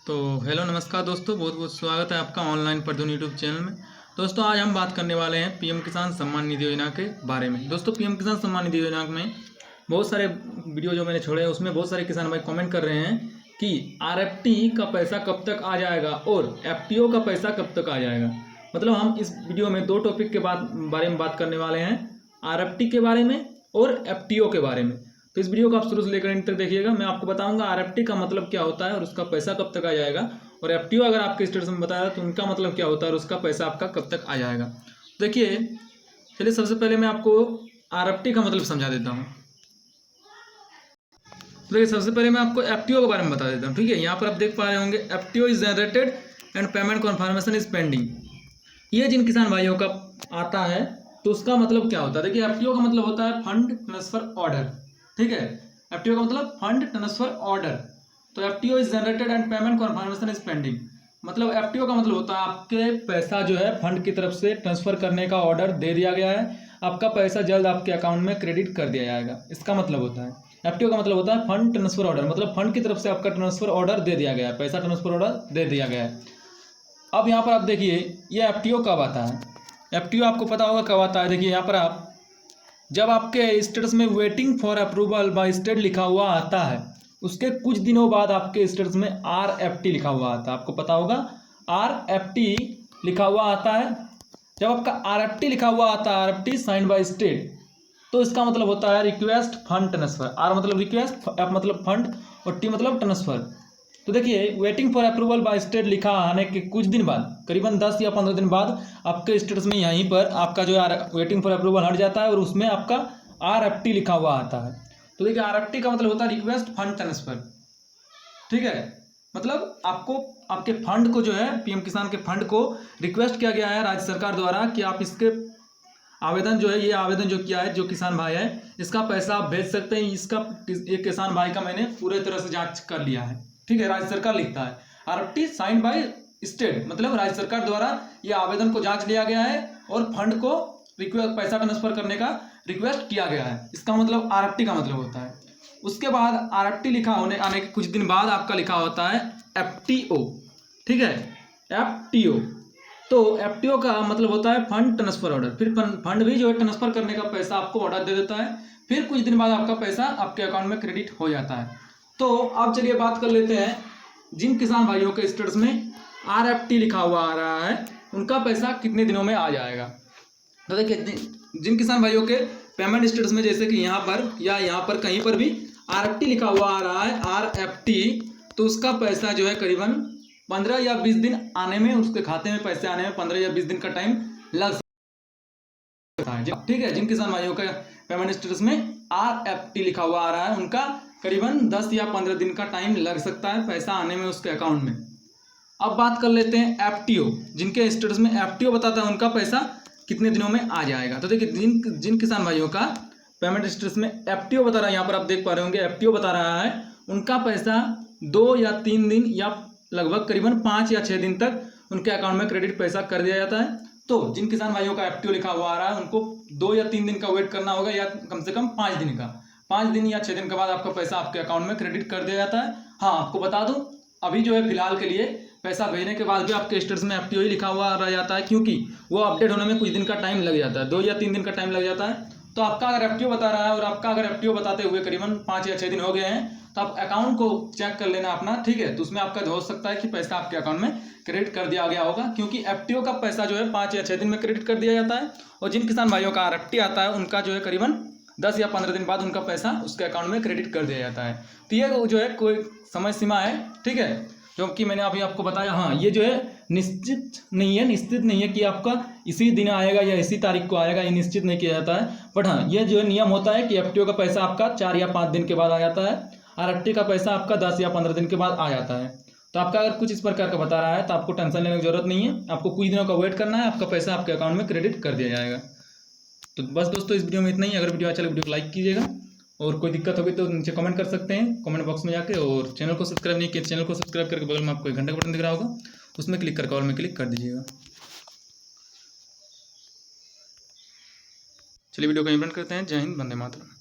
तो हेलो नमस्कार दोस्तों, बहुत बहुत स्वागत है आपका ऑनलाइन पढ़दून यूट्यूब चैनल में। दोस्तों आज हम बात करने वाले हैं पीएम किसान सम्मान निधि योजना के बारे में। दोस्तों पीएम किसान सम्मान निधि योजना में बहुत सारे वीडियो जो मैंने छोड़े हैं उसमें बहुत सारे किसान भाई कमेंट कर रहे हैं कि आरएफटी का पैसा कब तक आ जाएगा और एफटीओ का पैसा कब तक आ जाएगा। मतलब हम इस वीडियो में दो टॉपिक के बारे में बात करने वाले हैं, आरएफटी के बारे में और एफटीओ के बारे में। तो इस वीडियो को आप शुरू से लेकर अंत तक देखिएगा। मैं आपको बताऊंगा आरएफटी का मतलब क्या होता है और उसका पैसा कब तक आ जाएगा, और एफटीओ अगर आपके स्टेटस में बताया तो उनका मतलब क्या होता है और उसका पैसा आपका कब तक आ जाएगा। देखिए चलिए सबसे पहले मैं आपको आरएफटी का मतलब समझा देता हूँ। देखिए सबसे पहले मैं आपको एफटीओ के बारे में बता देता हूँ। ठीक है, यहाँ पर आप देख पा रहे होंगे FTO is generated and payment confirmation is pending. ये जिन किसान भाइयों का आता है तो उसका मतलब क्या होता है। देखिए एफटीओ का मतलब होता है फंड ट्रांसफर ऑर्डर। ठीक है, एफटीओ का मतलब फंड ट्रांसफर ऑर्डर। तो FTO is generated and payment confirmation is pending. मतलब एफटीओ का मतलब होता है आपके पैसा जो है फंड की तरफ से ट्रांसफर करने का ऑर्डर दे दिया गया है, आपका पैसा जल्द आपके अकाउंट में क्रेडिट कर दिया जाएगा, इसका मतलब होता है। एफटीओ का मतलब होता है फंड ट्रांसफर ऑर्डर, मतलब फंड की तरफ से आपका ट्रांसफर ऑर्डर दे दिया गया है, पैसा ट्रांसफर ऑर्डर दे दिया गया है। अब यहाँ पर आप देखिए ये एफटीओ कब आता है। एफटीओ आपको पता होगा कब आता है। देखिए यहाँ पर आप जब आपके स्टेटस में waiting for approval by state लिखा हुआ आता है, उसके कुछ दिनों बाद आपके स्टेटस में आरएफटी लिखा हुआ आता है। आपको पता होगा आरएफटी लिखा हुआ आता है। जब आपका आरएफटी लिखा हुआ आता है, आरएफटी साइन बाय स्टेट, तो इसका मतलब होता है रिक्वेस्ट फंड ट्रांसफर। आर मतलब रिक्वेस्ट, एफ मतलब फंड और टी मतलब ट्रांसफर। तो देखिए waiting for approval by state लिखा आने के कुछ दिन बाद, करीबन 10 या 15 दिन बाद आपके स्टेटस में यहीं पर आपका जो वेटिंग फॉर अप्रूवल हट जाता है और उसमें आपका आरएफटी लिखा हुआ आता है। तो देखिए आरएफटी का मतलब होता है रिक्वेस्ट फंड ट्रांसफर। ठीक है, मतलब आपको आपके फंड को जो है पीएम किसान के फंड को रिक्वेस्ट किया गया है राज्य सरकार द्वारा कि आप इसके आवेदन जो है, ये आवेदन जो किया है जो किसान भाई है, इसका पैसा आप भेज सकते हैं। इसका एक किसान भाई का मैंने पूरे तरह से जांच कर लिया है। ठीक है, राज्य सरकार लिखता है आरएफटी साइन बाय स्टेट, मतलब राज्य सरकार द्वारा ये आवेदन को जांच लिया गया है और फंड को रिक्वेस्ट पैसा ट्रांसफर करने का रिक्वेस्ट किया गया है, इसका मतलब आरएफटी का मतलब होता है। उसके बाद आरएफटी लिखा होने आने के कुछ दिन बाद आपका लिखा होता है एफटीओ। ठीक है, एफटीओ। तो एफटीओ का मतलब होता है फंड ट्रांसफर ऑर्डर। फिर फंड भी जो है ट्रांसफर करने का पैसा आपको ऑर्डर दे देता है, फिर कुछ दिन बाद आपका पैसा आपके अकाउंट में क्रेडिट हो जाता है। तो अब चलिए बात कर लेते हैं जिन किसान भाइयों के स्टेटस में आरएफटी लिखा हुआ आ रहा है उनका पैसा कितने दिनों में आ जाएगा। तो देखिए जिन किसान भाइयों के पेमेंट स्टेटस में जैसे कि यहाँ पर या यहाँ पर कहीं पर भी आरएफटी लिखा हुआ आ रहा है आरएफटी, तो उसका पैसा जो है करीबन 15 या 20 दिन आने में, उसके खाते में पैसे आने में 15 या 20 दिन का टाइम लग सकता है। ठीक है, जिन किसान भाइयों का पेमेंट स्टेटस में आरएफटी लिखा हुआ आ रहा है उनका करीबन 10 या 15 दिन का टाइम लग सकता है पैसा आने में उसके अकाउंट में। अब बात कर लेते हैं एफटीओ, जिनके स्टेटस में एफटीओ बताता है उनका पैसा कितने दिनों में आ जाएगा। तो देखिए जिन किसान भाइयों का पेमेंट स्टेटस में एफटीओ बता रहा है, यहाँ पर आप देख पा रहे होंगे एफटीओ बता रहा है, उनका पैसा 2 या 3 दिन या लगभग करीबन 5 या 6 दिन तक उनके अकाउंट में क्रेडिट पैसा कर दिया जाता है। तो जिन किसान भाइयों का एफटीओ लिखा हुआ आ रहा है उनको 2 या 3 दिन का वेट करना होगा, या कम से कम 5 दिन का। 5 दिन या 6 दिन के बाद आपका पैसा आपके अकाउंट में क्रेडिट कर दिया जाता है। हाँ, आपको बता दूं अभी जो है फिलहाल के लिए पैसा भेजने के बाद भी आपके स्टेटस में एफटीओ ही लिखा हुआ रह जाता है, क्योंकि वो अपडेट होने में कुछ दिन का टाइम लग जाता है, 2 या 3 दिन का टाइम लग जाता है। तो आपका अगर एफटीओ बता रहा है और आपका अगर एफटीओ बताते हुए करीबन 5 या 6 दिन हो गए हैं तो आप अकाउंट को चेक कर लेना अपना। ठीक है, तो उसमें आपका हो सकता है कि पैसा आपके अकाउंट में क्रेडिट कर दिया गया होगा, क्योंकि एफटीओ का पैसा जो है 5 या 6 दिन में क्रेडिट कर दिया जाता है। और जिन किसान भाइयों का आरएफटी आता है उनका जो है करीबन 10 या 15 दिन बाद उनका पैसा उसके अकाउंट में क्रेडिट कर दिया जाता है। तो ये जो है कोई समय सीमा है। ठीक है, जो कि मैंने अभी आपको बताया। हाँ, ये जो है निश्चित नहीं है कि आपका इसी दिन आएगा या इसी तारीख को आएगा, ये निश्चित नहीं किया जाता है। बट हाँ, ये जो है नियम होता है कि एफटीओ का पैसा आपका 4 या 5 दिन के बाद आ जाता है, आरएफटी का पैसा आपका 10 या 15 दिन के बाद आ जाता है। तो आपका अगर कुछ इस प्रकार का बता रहा है तो आपको टेंशन लेने की जरूरत नहीं है, आपको कुछ दिनों का वेट करना है, आपका पैसा आपके अकाउंट में क्रेडिट कर दिया जाएगा। तो बस दोस्तों इस वीडियो में इतना ही। अगर वीडियो अच्छा लगे वीडियो को लाइक कीजिएगा, और कोई दिक्कत होगी तो नीचे कमेंट कर सकते हैं कमेंट बॉक्स में जाके। और चैनल को सब्सक्राइब नहीं किया, चैनल को सब्सक्राइब करके बगल में आपको एक घंटे का बटन दिख रहा होगा, उसमें क्लिक करके ऑल में क्लिक कर दीजिएगा। चलिए वीडियो को एंड करते हैं। जय हिंद, वंदे मातरम।